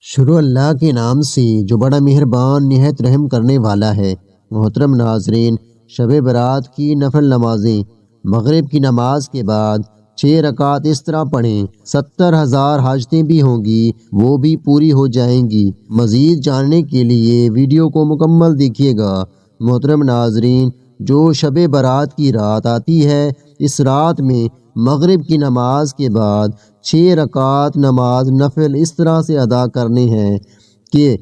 شروع اللہ کے نام سے جو بڑا مہربان نہایت رحم کرنے والا ہے۔ محترم ناظرین، شب برات کی نفل نمازیں مغرب کی نماز کے بعد 6 رکعت اس طرح پڑھیں، 70,000 حاجتیں بھی ہوں گی وہ بھی پوری ہو جائیں گی۔ مزید جاننے کے لیے ویڈیو کو مکمل دیکھیے گا۔ محترم ناظرین، جو شب برات کی رات آتی ہے، اس رات میں مغرب کی نماز کے بعد 6 رکعت نماز نفل اس طرح سے ادا کرنے ہیں کہ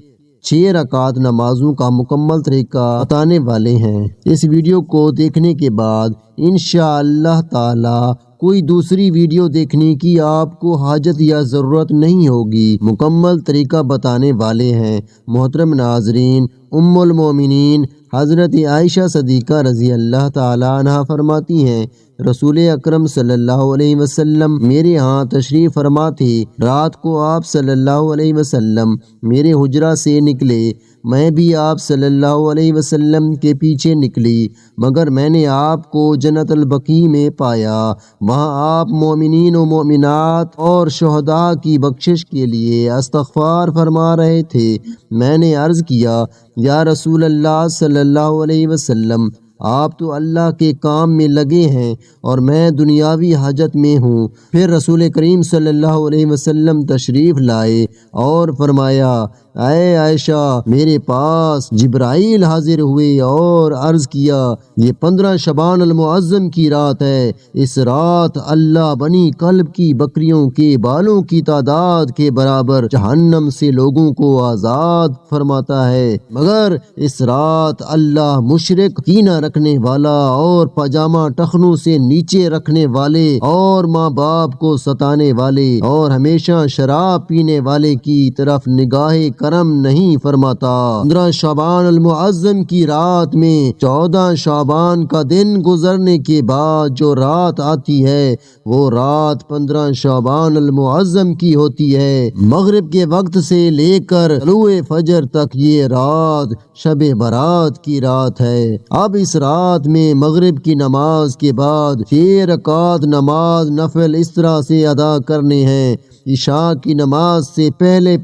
6 رکعت نمازوں کا مکمل طریقہ بتانے والے ہیں۔ اس ویڈیو کو دیکھنے کے بعد انشاءاللہ تعالی کوئی دوسری ویڈیو دیکھنے کی آپ کو حاجت یا ضرورت نہیں ہوگی۔ مکمل طریقہ بتانے والے ہیں۔ محترم ناظرین، ام المومنین حضرت عائشہ صدیقہ رضی اللہ تعالی عنہ فرماتی ہیں، رسول اکرم صلی اللہ علیہ وسلم میرے ہاں تشریف فرما تھے۔ رات کو آپ صلی اللہ علیہ وسلم میرے حجرہ سے نکلے، میں بھی آپ صلی اللہ علیہ وسلم کے پیچھے نکلی، مگر میں نے آپ کو جنت البقیع میں پایا۔ وہاں آپ مومنین و مومنات اور شہداء کی بخشش کے لیے استغفار فرما رہے تھے۔ میں نے عرض کیا، یا رسول اللہ صلی اللہ علیہ وسلم، آپ تو اللہ کے کام میں لگے ہیں اور میں دنیاوی حاجت میں ہوں۔ پھر رسول کریم صلی اللہ علیہ وسلم تشریف لائے اور فرمایا، اے عائشہ، میرے پاس جبرائیل حاضر ہوئے اور عرض کیا، یہ 15 شعبان المعظم کی رات ہے۔ اس رات اللہ بنی کلب کی بکریوں کے بالوں کی تعداد کے برابر جہنم سے لوگوں کو آزاد فرماتا ہے، مگر اس رات اللہ مشرک، کینہ رکھنے والا اور پاجامہ ٹخنوں سے نیچے رکھنے والے اور ماں باپ کو ستانے والے اور ہمیشہ شراب پینے والے کی طرف نگاہ کرم نہیں فرماتا۔ 15 شعبان المعظم کی رات میں 14 شعبان کا دن گزرنے کے بعد جو رات آتی ہے وہ رات 15 شعبان المعظم کی ہوتی ہے۔ مغرب کے وقت سے لے کر طلوع فجر تک یہ رات شب برات کی رات ہے۔ اب اس رات میں مغرب کی نماز کے بعد 6 رکعت نماز نفل اس طرح سے ادا کرنے ہیں۔ عشاء کی نماز سے پہلے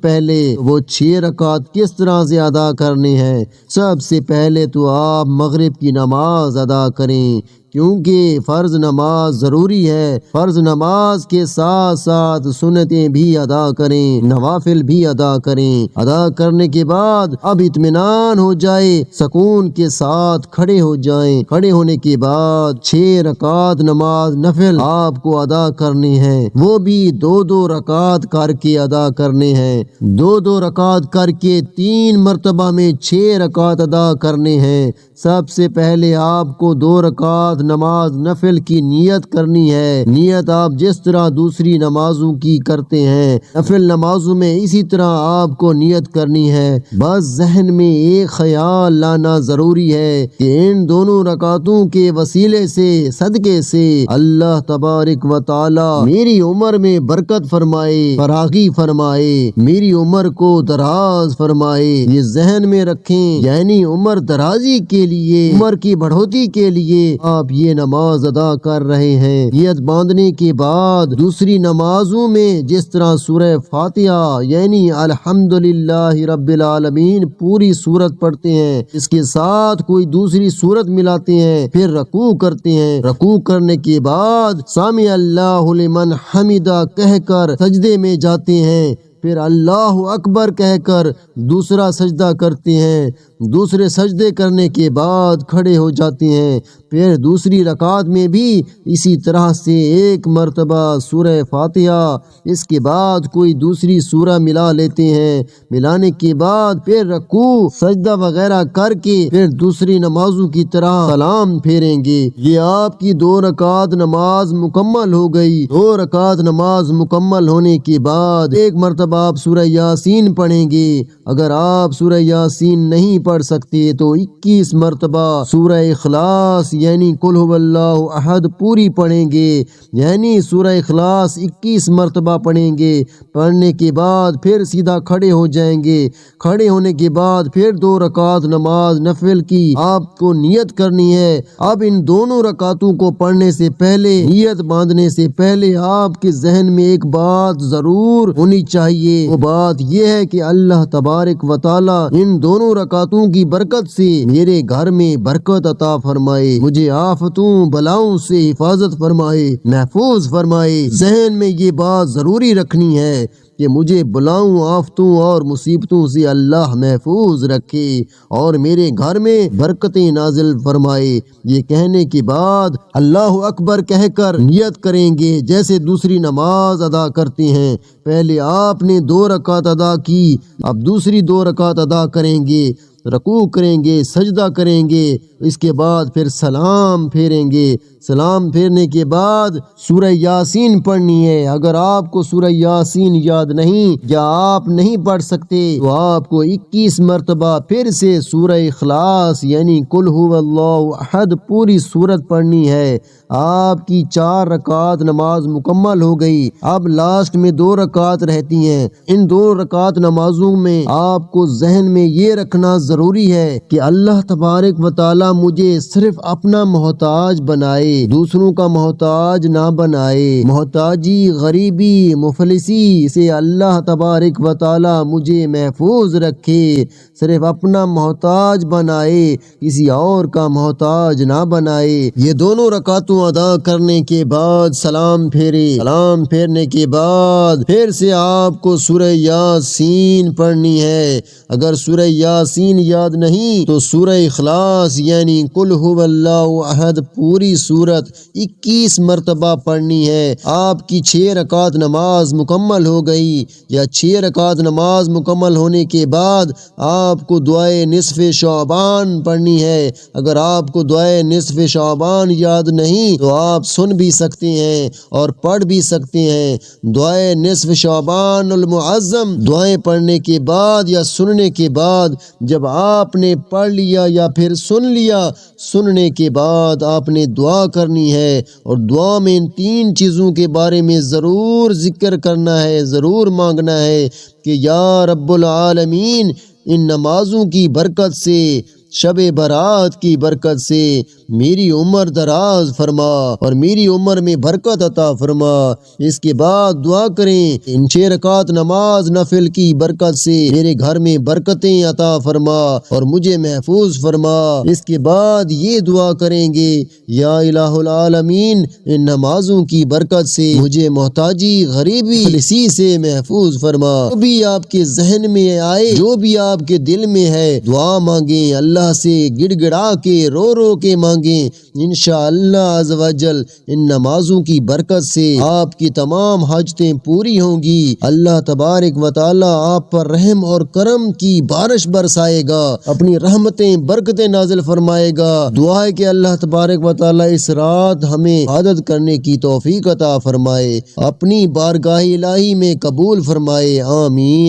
وہ 6 رکعت کس طرح سے ادا کرنے ہیں؟ سب سے پہلے تو آپ مغرب کی نماز ادا کریں، کیونکہ فرض نماز ضروری ہے۔ فرض نماز کے ساتھ ساتھ سنتیں بھی ادا کریں، نوافل بھی ادا کریں۔ ادا کرنے کے بعد اب اطمینان ہو جائے، سکون کے ساتھ کھڑے ہو جائیں۔ کھڑے ہونے کے بعد 6 رکعت نماز نفل آپ کو ادا کرنی ہے، وہ بھی 2 رکعت کر کے ادا کرنے ہیں۔ 2 رکعت کر کے 3 مرتبہ میں 6 رکعت ادا کرنے ہیں۔ سب سے پہلے آپ کو 2 رکعت نماز نفل کی نیت کرنی ہے۔ نیت آپ جس طرح دوسری نمازوں کی کرتے ہیں، نفل نمازوں میں اسی طرح آپ کو نیت کرنی ہے۔ بس ذہن میں ایک خیال لانا ضروری ہے کہ ان دونوں رکعتوں کے وسیلے سے، صدقے سے اللہ تبارک و تعالی میری عمر میں برکت فرمائے، فراغی فرمائے، میری عمر کو دراز فرمائے۔ یہ ذہن میں رکھیں، یعنی عمر درازی کے لیے، عمر کی بڑھوتی کے لیے آپ یہ نماز ادا کر رہے ہیں۔ نیت باندھنے کے بعد دوسری نمازوں میں جس طرح سورہ فاتحہ یعنی الحمدللہ رب العالمین پوری سورت پڑھتے ہیں، اس کے ساتھ کوئی دوسری سورت ملاتے ہیں، پھر رکوع کرتے ہیں۔ رکوع کرنے کے بعد سامع اللہ لمن حمدہ کہہ کر سجدے میں جاتے ہیں، پھر اللہ اکبر کہہ کر دوسرا سجدہ کرتے ہیں۔ دوسرے سجدے کرنے کے بعد کھڑے ہو جاتے ہیں، پھر دوسری رکعت میں بھی اسی طرح سے 1 مرتبہ سورہ فاتحہ، اس کے بعد کوئی دوسری سورہ ملا لیتے ہیں۔ ملانے کے بعد پھر رکوع سجدہ وغیرہ کر کے پھر دوسری نمازوں کی طرح سلام پھیریں گے۔ یہ آپ کی 2 رکعت نماز مکمل ہو گئی۔ 2 رکعت نماز مکمل ہونے کے بعد 1 مرتبہ آپ سورہ یاسین پڑھیں گے۔ اگر آپ سورہ یاسین نہیں پڑھ سکتے تو 21 مرتبہ سورہ اخلاص یعنی قل هو اللہ احد پوری پڑھیں گے، یعنی سورہ اخلاص 21 مرتبہ پڑھیں گے۔ پڑھنے کے بعد پھر سیدھا کھڑے ہو جائیں گے، کھڑے ہونے کے بعد پھر 2 رکعت نماز نفل کی آپ کو نیت کرنی ہے۔ اب ان دونوں رکعتوں کو پڑھنے سے پہلے، نیت باندھنے سے پہلے آپ کے ذہن میں ایک بات ضرور ہونی چاہیے، وہ بات یہ ہے کہ اللہ تبارک و تعالی ان دونوں رکعتوں کی برکت سے میرے گھر میں برکت عطا فرمائے، مجھے آفتوں بلاؤں سے حفاظت فرمائے، محفوظ فرمائے۔ ذہن میں یہ بات ضروری رکھنی ہے کہ مجھے بلاؤں آفتوں اور مصیبتوں سے اللہ محفوظ رکھے اور میرے گھر میں برکتیں نازل فرمائے۔ یہ کہنے کے بعد اللہ اکبر کہہ کر نیت کریں گے جیسے دوسری نماز ادا کرتے ہیں۔ پہلے آپ نے 2 رکعت ادا کی، اب دوسری 2 رکعت ادا کریں گے، رکوع کریں گے، سجدہ کریں گے، اس کے بعد پھر سلام پھیریں گے۔ سلام پھیرنے کے بعد سورہ یاسین پڑھنی ہے۔ اگر آپ کو سورہ یاسین یاد نہیں یا آپ نہیں پڑھ سکتے تو آپ کو 21 مرتبہ پھر سے سورہ اخلاص یعنی قل هو اللہ احد پوری سورت پڑھنی ہے۔ آپ کی 4 رکعت نماز مکمل ہو گئی، اب لاسٹ میں 2 رکعت رہتی ہیں۔ ان 2 رکعت نمازوں میں آپ کو ذہن میں یہ رکھنا ضروری ہے کہ اللہ تبارک و تعالی مجھے صرف اپنا محتاج بنائے، دوسروں کا محتاج نہ بنائے۔ محتاجی، غریبی، مفلسی سے اللہ تبارک و تعالی مجھے محفوظ رکھے، صرف اپنا محتاج بنائے، کسی اور کا محتاج نہ بنائے۔ یہ دونوں رکعتوں ادا کرنے کے بعد سلام پھیرے، سلام پھیرنے کے بعد پھر سے آپ کو سورہ یاسین پڑھنی ہے۔ اگر سورہ یاسین یاد نہیں تو سورہ اخلاص یعنی قل هو اللہ احد پوری سورت 21 مرتبہ پڑھنی ہے۔ آپ کی 6 رکعت نماز مکمل ہو گئی یا 6 رکعت نماز مکمل ہونے کے بعد آپ کو دعائے نصف شعبان پڑھنی ہے۔ اگر آپ کو دعائے نصف شعبان یاد نہیں تو آپ سن بھی سکتے ہیں اور پڑھ بھی سکتے ہیں۔ دعائے نصف شعبان المعظم دعائیں پڑھنے کے بعد یا سننے کے بعد جب آپ نے پڑھ لیا یا پھر سن لیا، سننے کے بعد آپ نے دعا کرنی ہے اور دعا میں ان 3 چیزوں کے بارے میں ضرور ذکر کرنا ہے، ضرور مانگنا ہے کہ یا رب العالمین ان نمازوں کی برکت سے، شب برات کی برکت سے میری عمر دراز فرما اور میری عمر میں برکت عطا فرما۔ اس کے بعد دعا کریں ان 6 رکعت نماز نفل کی برکت سے میرے گھر میں برکتیں عطا فرما اور مجھے محفوظ فرما۔ اس کے بعد یہ دعا کریں گے یا الہ العالمین ان نمازوں کی برکت سے مجھے محتاجی، غریبی، مفلسی سے محفوظ فرما۔ جو بھی آپ کے ذہن میں آئے، جو بھی آپ کے دل میں ہے، دعا مانگیں، اللہ سے گڑ گڑا کے، رو رو کے مانگیں۔ انشاءاللہ عز و جل ان نمازوں کی برکت سے آپ کی تمام حاجتیں پوری ہوں گی۔ اللہ تبارک و تعالی آپ پر رحم اور کرم کی بارش برسائے گا، اپنی رحمتیں، برکتیں نازل فرمائے گا۔ دعا ہے کہ اللہ تبارک و تعالی اس رات ہمیں عبادت کرنے کی توفیق عطا فرمائے، اپنی بارگاہ الہی میں قبول فرمائے، آمین۔